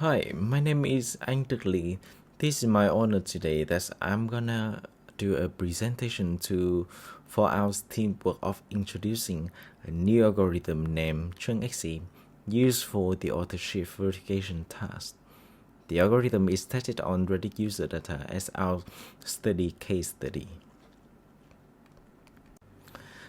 Hi, my name is ChunkedHCs. This is my honor today that I'm gonna do a presentation for our teamwork of introducing a new algorithm named chungxc used for the authorship verification task. The algorithm is tested on Reddit user data as our study case study.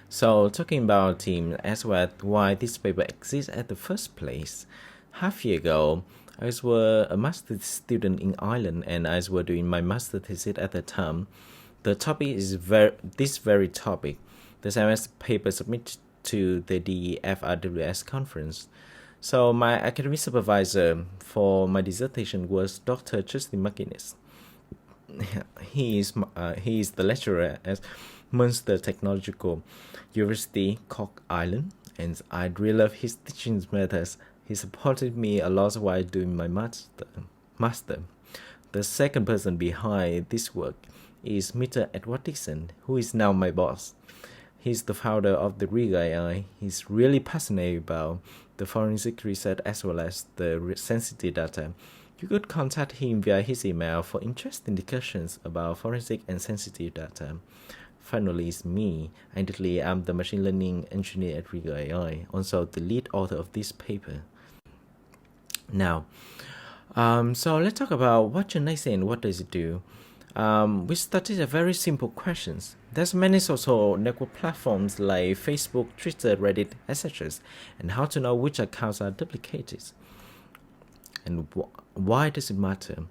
So talking about team as well why this paper exists at the first place. Half year ago, I was a master's student in Ireland and I was doing my master thesis at the time. The topic is this very topic. The MS paper submitted to the DFRWS conference. So my academic supervisor for my dissertation was Dr. Justin McGuinness. He is the lecturer at Munster Technological University, Cork, Ireland, and I really love his teaching methods. He supported me a lot while doing my master. The second person behind this work is Mr. Edward Dixon, who is now my boss. He's the founder of the Rig AI. He's really passionate about the forensic research as well as the sensitive data. You could contact him via his email for interesting discussions about forensic and sensitive data. Finally, it's me. Actually, I'm the machine learning engineer at Rig AI, also the lead author of this paper. Now, so let's talk about what chungxc and what does it do. We started a very simple questions. There's many social network platforms like Facebook, Twitter, Reddit, etc. And how to know which accounts are duplicated. And why does it matter?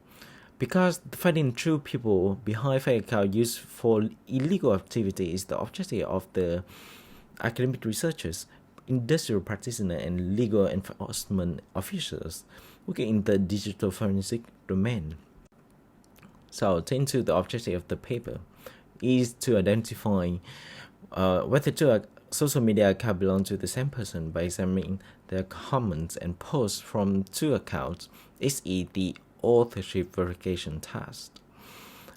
Because finding true people behind fake accounts used for illegal activity is the objective of the academic researchers, industrial practitioners, and legal enforcement officials working in the digital forensic domain. So, into the objective of the paper is to identify whether two social media accounts belong to the same person by examining their comments and posts from two accounts. This is the authorship verification task.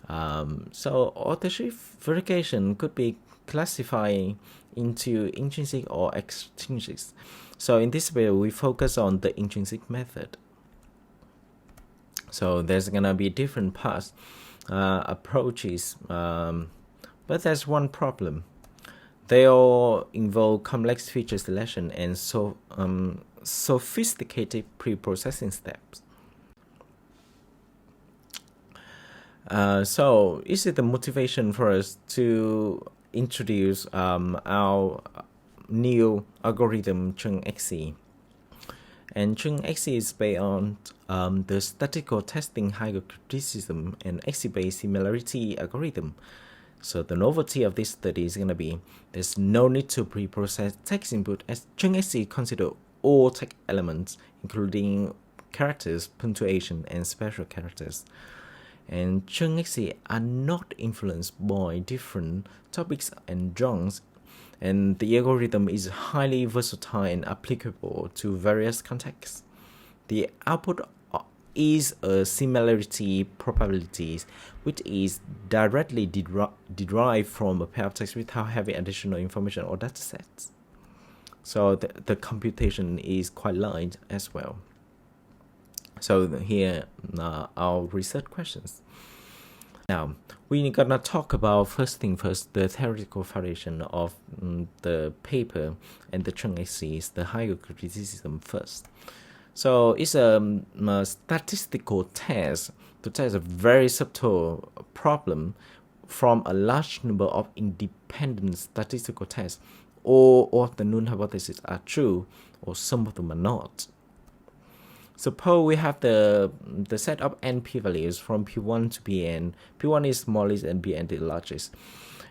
So authorship verification could be classified into intrinsic or extrinsic. So in this video, we focus on the intrinsic method. So there's gonna be different paths, approaches, but there's one problem. They all involve complex feature selection and sophisticated pre-processing steps. So is it the motivation for us to introduce our new algorithm chungxc? And chungxc is based on the statistical testing hierarchism and XC-based similarity algorithm. So the novelty of this study is going to be there's no need to pre-process text input as chungxc consider all text elements, including characters, punctuation, and special characters. And chungxc are not influenced by different topics and genres, and the algorithm is highly versatile and applicable to various contexts. The output is a similarity probabilities, which is directly derived from a pair of text without having additional information or datasets. So the computation is quite light as well. So here our research questions. Now we're gonna talk about first thing first, the theoretical foundation of the paper and the chungxc, the hierarchism first. So it's a statistical test to test a very subtle problem from a large number of independent statistical tests. All of the null hypotheses are true, or some of them are not. Suppose we have the set of n p-values from p1 to pn. P1 is smallest and pn is largest.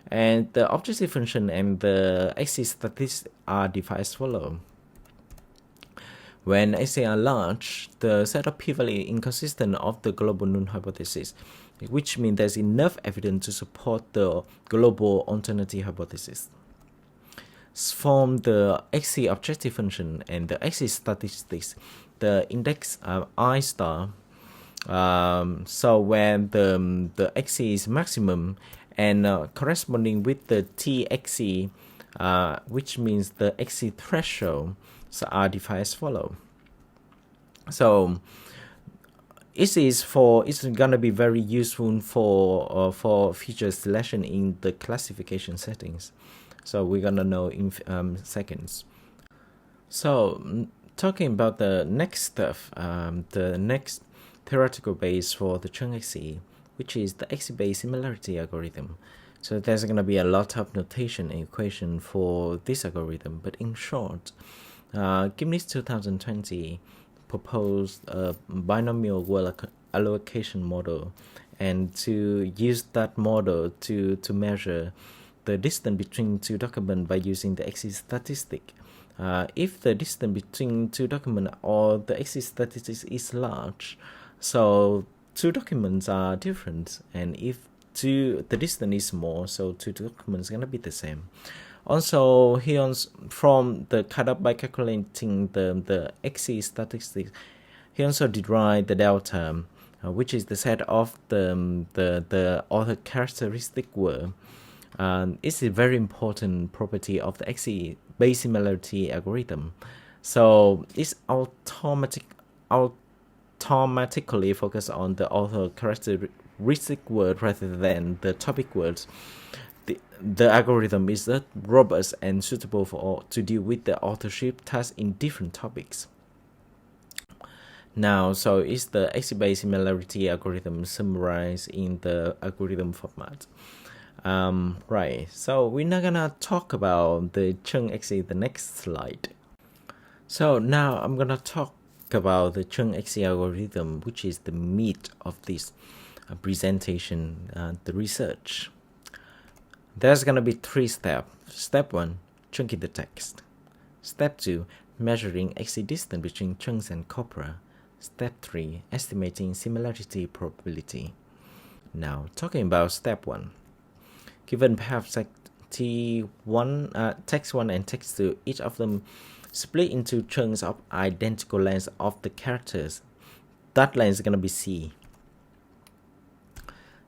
And the objective function and the axis statistics are defined as follows. When axes are large, the set of p-value is inconsistent of the global null hypothesis, which means there's enough evidence to support the global alternative hypothesis. From the axis objective function and the axis statistics, the index I star. So when the axis is maximum and corresponding with the t axis, which means the axis threshold, so are defined as follow. So it's gonna be very useful for feature selection in the classification settings. So we're gonna know in seconds. So talking about the next stuff, the next theoretical base for the chungxc, which is the xc-based similarity algorithm. So there's going to be a lot of notation and equation for this algorithm, but in short, Gimlis 2020 proposed a binomial well allocation model, and to use that model to measure the distance between two documents by using the xc statistic. If the distance between two documents or the xc statistic is large, so two documents are different, and if the distance is small, so two documents are going to be the same. Also, here from the cutoff by calculating the xc statistics, he also derived the delta, which is the set of the author characteristic word. It's a very important property of the xc base similarity algorithm. So it's automatically focus on the author characteristic word rather than the topic words. The algorithm is robust and suitable to deal with the authorship tasks in different topics. Now, so is the xc-based similarity algorithm summarized in the algorithm format. Right, so we're not gonna talk about the chungxc the next slide. So now I'm gonna talk about the chungxc algorithm, which is the meat of this presentation, the research. There's gonna be 3 steps. Step 1, chunking the text. Step 2, measuring xc distance between chunks and corpora. Step 3, estimating similarity probability. Now, talking about step 1. Given perhaps text 1 and text 2, each of them split into chunks of identical length of the characters. That length is going to be C.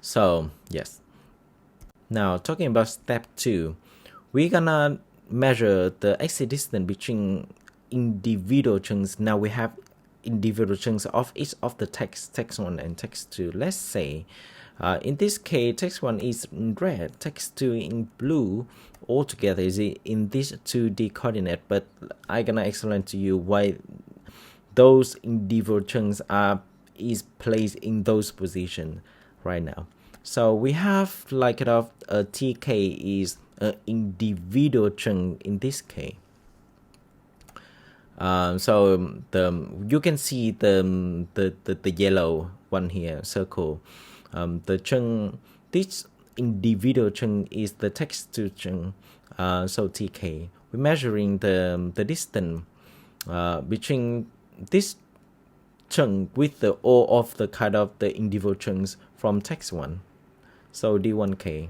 So, yes. Now, talking about step 2, we're going to measure the xc distance between individual chunks. Now, we have individual chunks of each of the text 1 and text 2. Let's say, in this case, text 1 is in red, text 2 in blue. Altogether is in this 2D coordinate, but I'm gonna explain to you why those individual chunks is placed in those positions right now. So we have like a TK is an individual chunk in this case. So you can see the yellow one here circle. The chunk, this individual chunk is the text to chunk, so TK. We're measuring the distance between this chunk with all of the kind of the individual chunks from text 1, so D1K,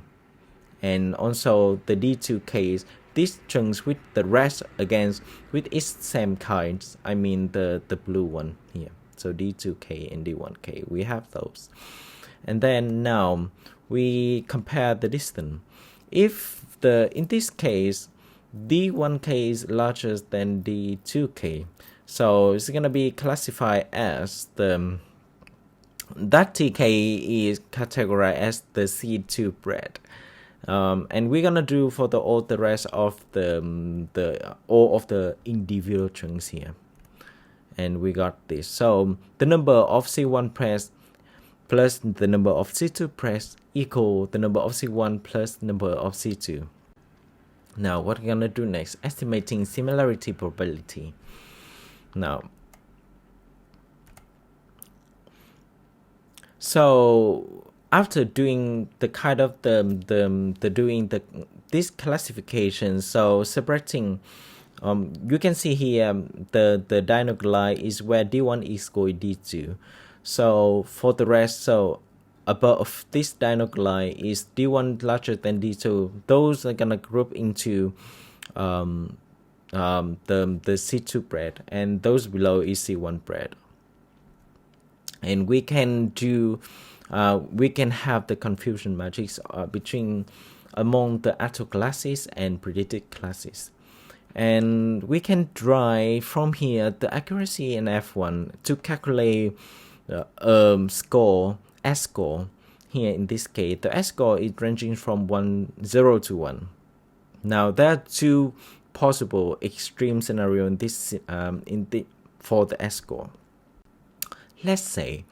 and also the D2K is these chunks with the rest against with its same kinds. I mean the blue one here, so D2K and D1K, we have those. And then now we compare the distance. If in this case D1K is larger than D2K, so it's gonna be classified as that TK is categorized as the C2 bread. And we're gonna do for all the rest of all of the individual chunks here. And we got this. So the number of C1 press plus the number of C2 press equal the number of C1 plus number of C2. Now what we're gonna do next, estimating similarity probability. Now, so after doing the kind of this classification, so separating, you can see here the diagonal line is where D1 is going D2. So for the rest, so above this diagonal line is D1 larger than D2. Those are gonna group into the C2 bread, and those below is C1 bread. And we can do we can have the confusion matrix between among the actual classes and predicted classes. And we can derive from here the accuracy in F1 to calculate score, S score. Here in this case, the S score is ranging from 0 to 1. Now there are two possible extreme scenario in this for the S score. Let's say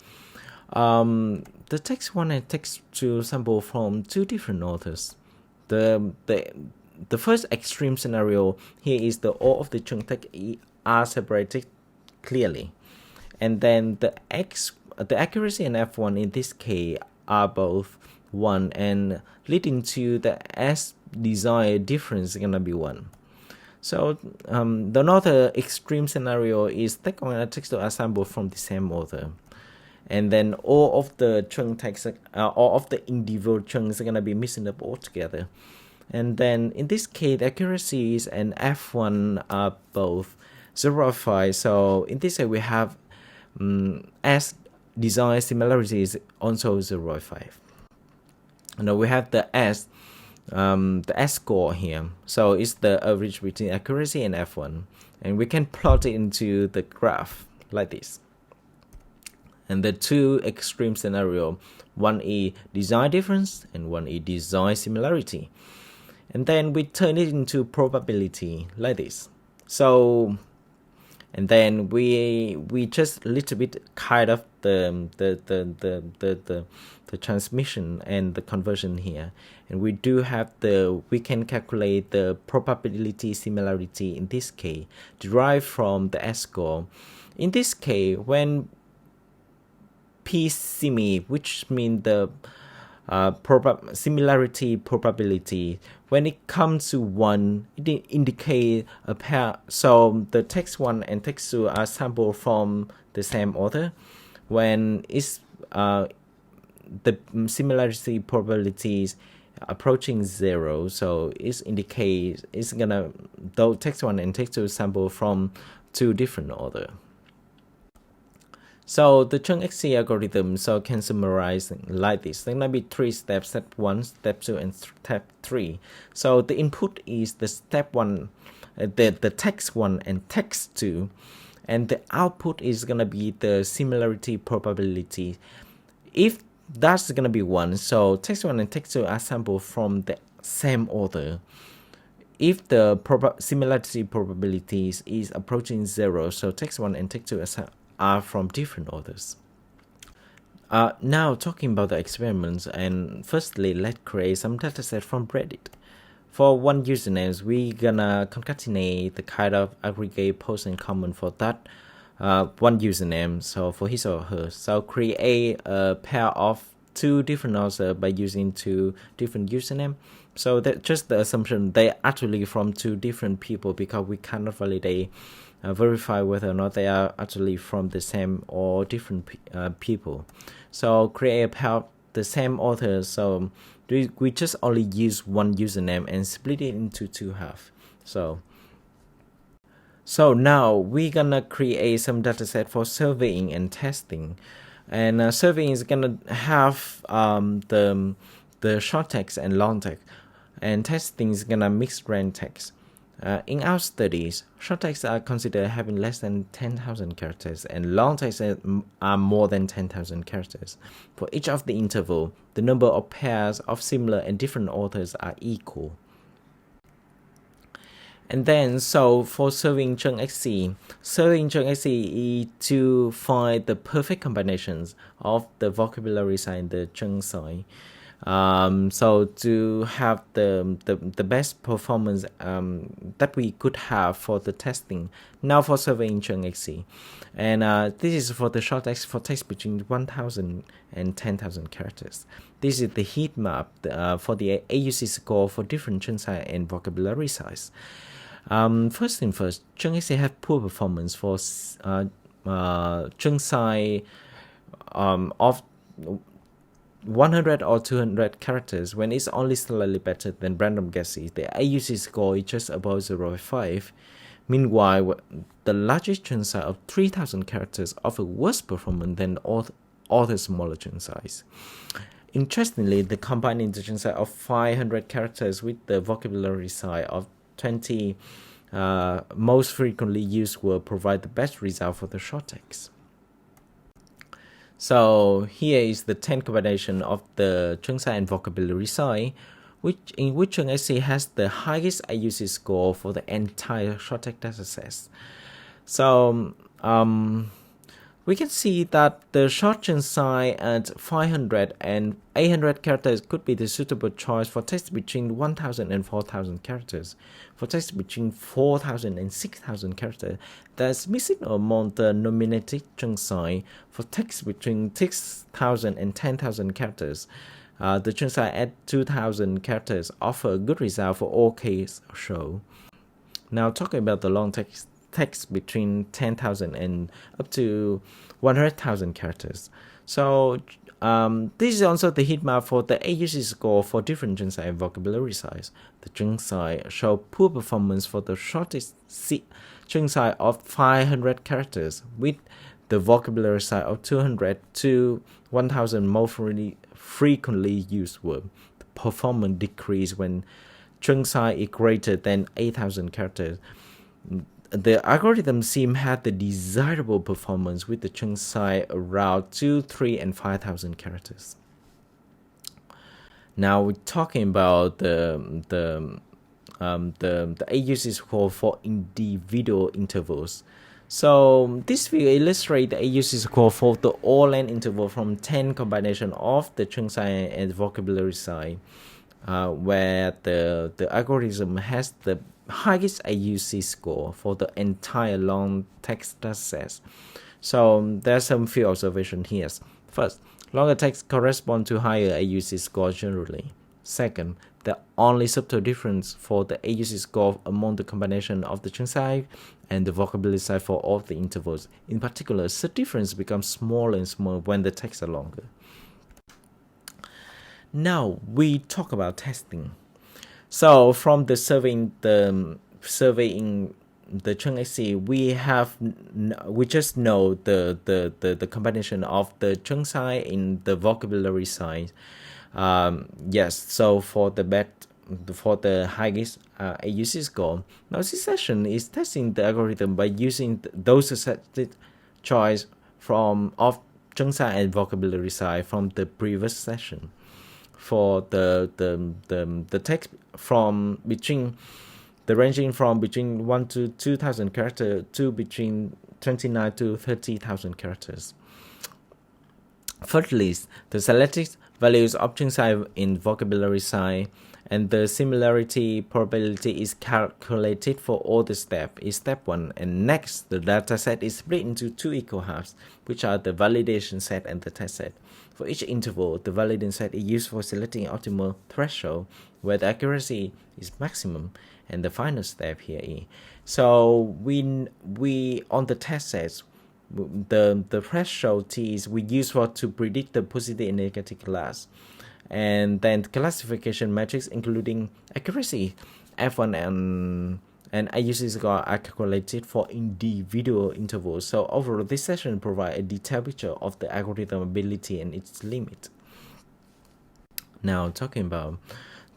the text 1 and text 2 sample from two different authors. The first extreme scenario here is all of the chunk text are separated clearly, and then the accuracy and F1 in this case are both 1, and leading to the S desired difference is gonna be 1. So the another extreme scenario is text 1 and text 2 are sampled from the same author, and then all of the chunk text, all of the individual chunks are gonna be mixed up altogether. And then in this case, the accuracies and F1 are both 0 or 5. So in this case, we have S design similarities also 0 or 5. Now we have the S score here. So it's the average between accuracy and F1, and we can plot it into the graph like this. And the two extreme scenario, one is design difference and one is design similarity. And then we turn it into probability like this. So, and then we just a little bit kind of the transmission and the conversion here, and we do have we can calculate the probability similarity in this case derived from the S score. In this case, when P simi, which means the similarity probability, when it comes to 1, it indicates a pair. So the text 1 and text 2 are sampled from the same author. When it's the similarity probabilities approaching 0, so it indicates it's gonna, though text 1 and text 2 sample from two different authors. So the chungxc algorithm can summarize like this. There might be 3 steps: step 1, step 2, and step 3. So the input is the step 1, the text 1 and text 2, and the output is gonna be the similarity probability. If that's gonna be 1, so text 1 and text 2 are sampled from the same author. If the similarity probabilities is approaching 0, so text 1 and text 2 are from different authors. Now talking about the experiments, and firstly let's create some dataset from Reddit. For one username, we gonna concatenate the kind of aggregate post and comment for that one username, so for his or her. So create a pair of two different authors by using two different usernames. So that's just the assumption they actually from two different people, because we cannot validate verify whether or not they are actually from the same or different people. So create a pair of the same author. So we just only use one username and split it into two halves. So now we're gonna create some dataset for surveying and testing. And surveying is gonna have the short text and long text, and testing is gonna mix range text. In our studies, short texts are considered having less than 10,000 characters, and long texts are more than 10,000 characters. For each of the interval, the number of pairs of similar and different authors are equal. And then, so for serving chungxc is to find the perfect combinations of the vocabulary size and the chunk size. So to have the best performance that we could have for the testing. Now for surveying chungxc, and this is for the short text, for text between 1,000 and 10,000 characters. This is the heat map for the AUC score for different chunk size and vocabulary size. First thing first, chungxc have poor performance for chunk size of 100 or 200 characters, when it's only slightly better than random guesses. The AUC score is just above 0.5. Meanwhile, the largest chunk size of 3,000 characters offer worse performance than all the smaller chunk size. Interestingly, the combined chunk size of 500 characters with the vocabulary size of 20 most frequently used will provide the best result for the short text. So here is the 10 combination of the chungxc and vocabulary size, in which chungxc has the highest AUC score for the entire short text dataset. So we can see that the short chungxc at 500 and 800 characters could be the suitable choice for text between 1000 and 4000 characters. For text between 4000 and 6000 characters, that's missing among the nominated chungxc. For text between 6000 and 10,000 characters, the chungxc at 2000 characters offer a good result for all cases show. Now talking about the long text between 10,000 and up to 100,000 characters. So this is also the heat map for the AUC score for different chungxc and vocabulary size. The chungxc show poor performance for the shortest chungxc of 500 characters, with the vocabulary size of 200 to 1000 more frequently used words. The performance decrease when chungxc is greater than 8,000 characters. The algorithm seems had the desirable performance with the chungxc around 2, 3, and 5,000 characters. Now we're talking about the AUC score for individual intervals. So this figure illustrates the AUC score for the all-length interval from 10 combination of the chungxc and vocabulary size, where the algorithm has the highest AUC score for the entire long text dataset. So there's some few observations here. First, longer text correspond to higher AUC score generally. Second, the only subtle difference for the AUC score among the combination of the chungxc and the vocabulary size for all the intervals. In particular, the difference becomes smaller and smaller when the texts are longer. Now we talk about testing. So from the surveying the chungxc, we just know the combination of the chungxc in the vocabulary size. Yes, so for the highest AUC score. Now this session is testing the algorithm by using those accepted choice of chungxc and vocabulary size from the previous session. For the text from between the ranging from between 1 to 2,000 characters to between 29 to 30,000 characters. Thirdly, the selected values of chungxc in vocabulary size and the similarity probability is calculated for all the steps is step 1, and next the dataset is split into two equal halves, which are the validation set and the test set. For each interval, the validation set is used for selecting optimal threshold where the accuracy is maximum, and the final step here is. So we on the test sets, the threshold T is we use for to predict the positive and negative class, and then classification metrics including accuracy, F1 and AUC score are calculated for individual intervals. So overall, this session provides a detailed picture of the algorithm ability and its limit. Now talking about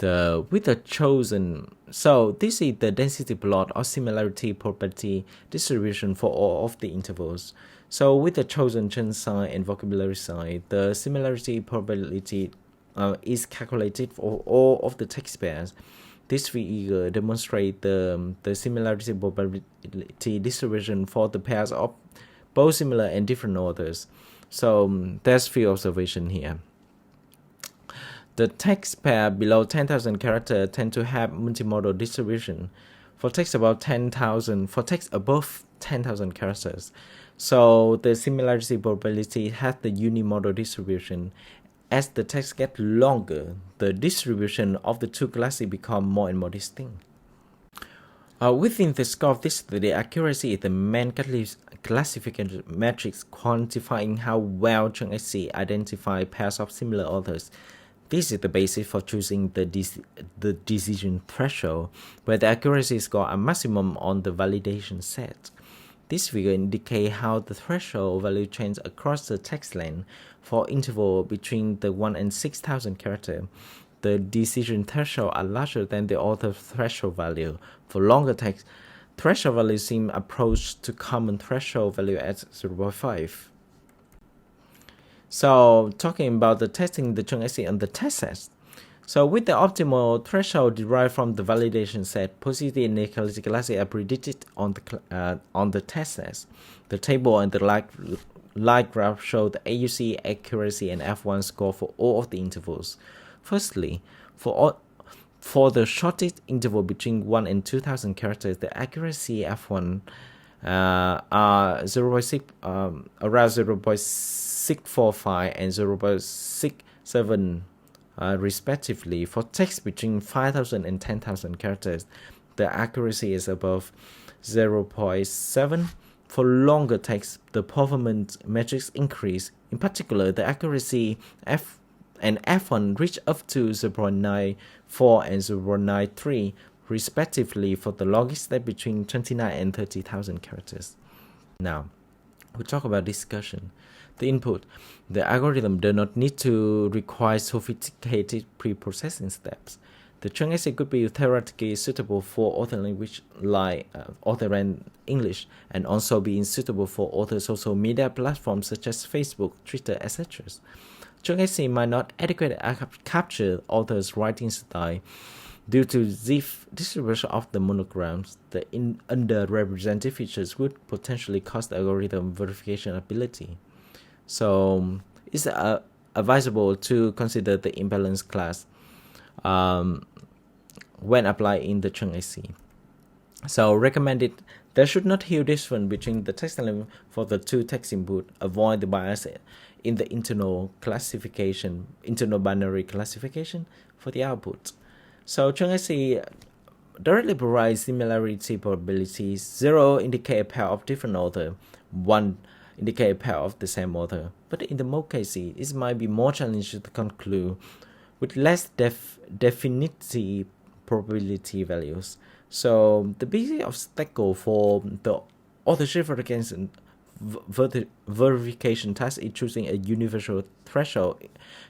with the chosen, so this is the density plot or similarity probability distribution for all of the intervals. So with the chosen chungxc and vocabulary size, the similarity probability is calculated for all of the text pairs. This figure demonstrates the similarity probability distribution for the pairs of both similar and different orders. So there's few observations here. The text pair below 10,000 characters tend to have multimodal distribution. For text above 10,000 characters, so the similarity probability has the unimodal distribution. As the text gets longer, the distribution of the two classes become more and more distinct. Within the scope of this study, accuracy is the main classification matrix quantifying how well chungxc identify pairs of similar authors. This is the basis for choosing the decision threshold, where the accuracy score are maximum on the validation set. This figure indicates how the threshold value changes across the text length. For interval between the 1 and 6,000 characters, the decision threshold are larger than the author threshold value. For longer text, threshold value seem approach to common threshold value at 0.5. So talking about the testing the chungxc on the test set. So with the optimal threshold derived from the validation set, positive and negative classes are predicted on the test set. The table and the line graph show the AUC accuracy and F1 score for all of the intervals. Firstly, for the shortest interval between 1 and 2000 characters, the accuracy F1 are 0.6 around 0.645 and 0.67 respectively. For text between 5,000 and 10,000 characters, the accuracy is above 0.7. For longer text, the performance metrics increase. In particular, the accuracy F and F1 reach up to 0.94 and 0.93 respectively for the longest step between 29 and 30,000 characters. Now, we talk about discussion. The input. The algorithm does not need to require sophisticated pre-processing steps. The chungxc could be theoretically suitable for other language like other and English, and also being suitable for other social media platforms such as Facebook, Twitter, etc. chungxc might not adequately capture author's writing style due to the distribution of the monograms. The underrepresented features would potentially cost the algorithm verification ability. So it's advisable to consider the imbalance class when applying the chungxc. So recommended, there should not be difference between the text element for the two text input. Avoid the bias in the internal binary classification for the output. So chungxc directly provides similarity probabilities. 0 indicate a pair of different author, 1 indicate a pair of the same author. But in the most cases, it might be more challenging to conclude with less definitive probability values. So the basic obstacle for the authorship verification task is choosing a universal threshold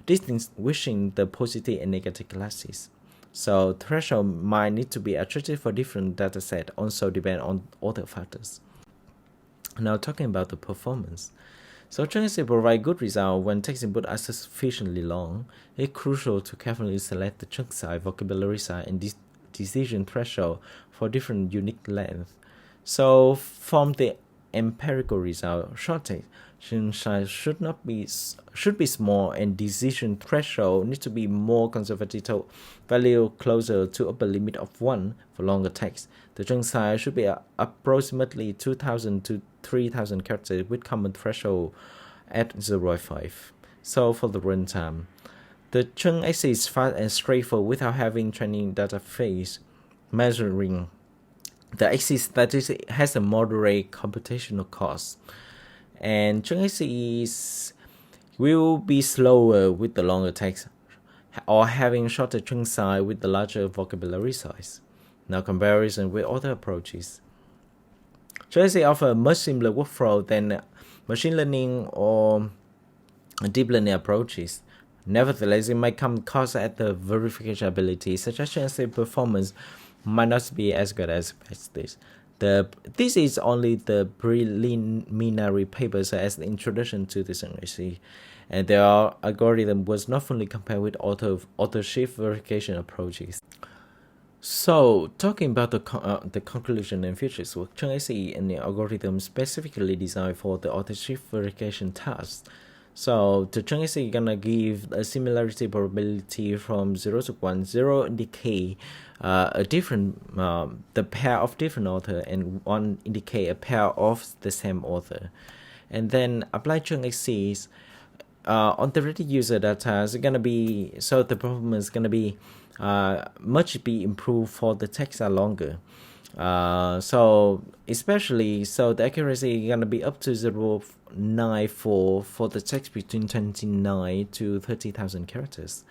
distinguishing the positive and negative classes. So threshold might need to be adjusted for different datasets, also depend on other factors. Now talking about the performance. So chungxc provide good results when text input are sufficiently long. It's crucial to carefully select the chunk size, vocabulary size, and decision threshold for different unique lengths. So from the empirical result, short text chunk size should be small, and decision threshold needs to be more conservative to value closer to upper limit of 1 for longer text. The chunk size should be approximately 2,000 to 3,000 characters with common threshold at 0.5. So for the runtime, the chungxc is fast and straightforward without having training data phase measuring. The XC statistic has a moderate computational cost, and chungxc will be slower with the longer text or having shorter chunk size with the larger vocabulary size. Now comparison with other approaches. chungxc offers a much simpler workflow than machine learning or deep learning approaches. Nevertheless, it might come cost at the verification ability, such as chungxc performance might not be as good as this. This is only the preliminary papers as the introduction to the chungxc, and their algorithm was not fully compared with authorship verification approaches. So, talking about the conclusion and features of chungxc and the algorithm specifically designed for the authorship verification task. So, the chungxc is gonna give a similarity probability from 0 to 1. 0 indicate a different the pair of different author, and 1 indicate a pair of the same author. And then apply chungxcs on the ready user data is gonna be, so the performance is gonna be much be improved for the text are longer. So especially so the accuracy is gonna be up to 0.94 for the text between 29 to 30,000 characters.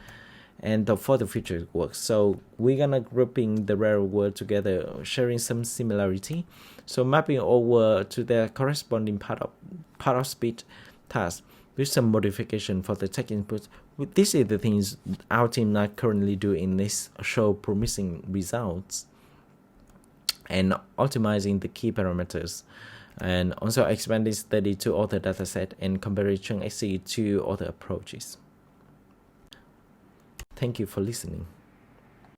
And for the future works, so we're gonna grouping the rare word together, sharing some similarity, so mapping over to their corresponding part of speech task with some modification for the text input. This is the things our team not currently do in this show promising results, and optimizing the key parameters and also expand this study to other dataset and compare chungxc to other approaches. Thank you for listening.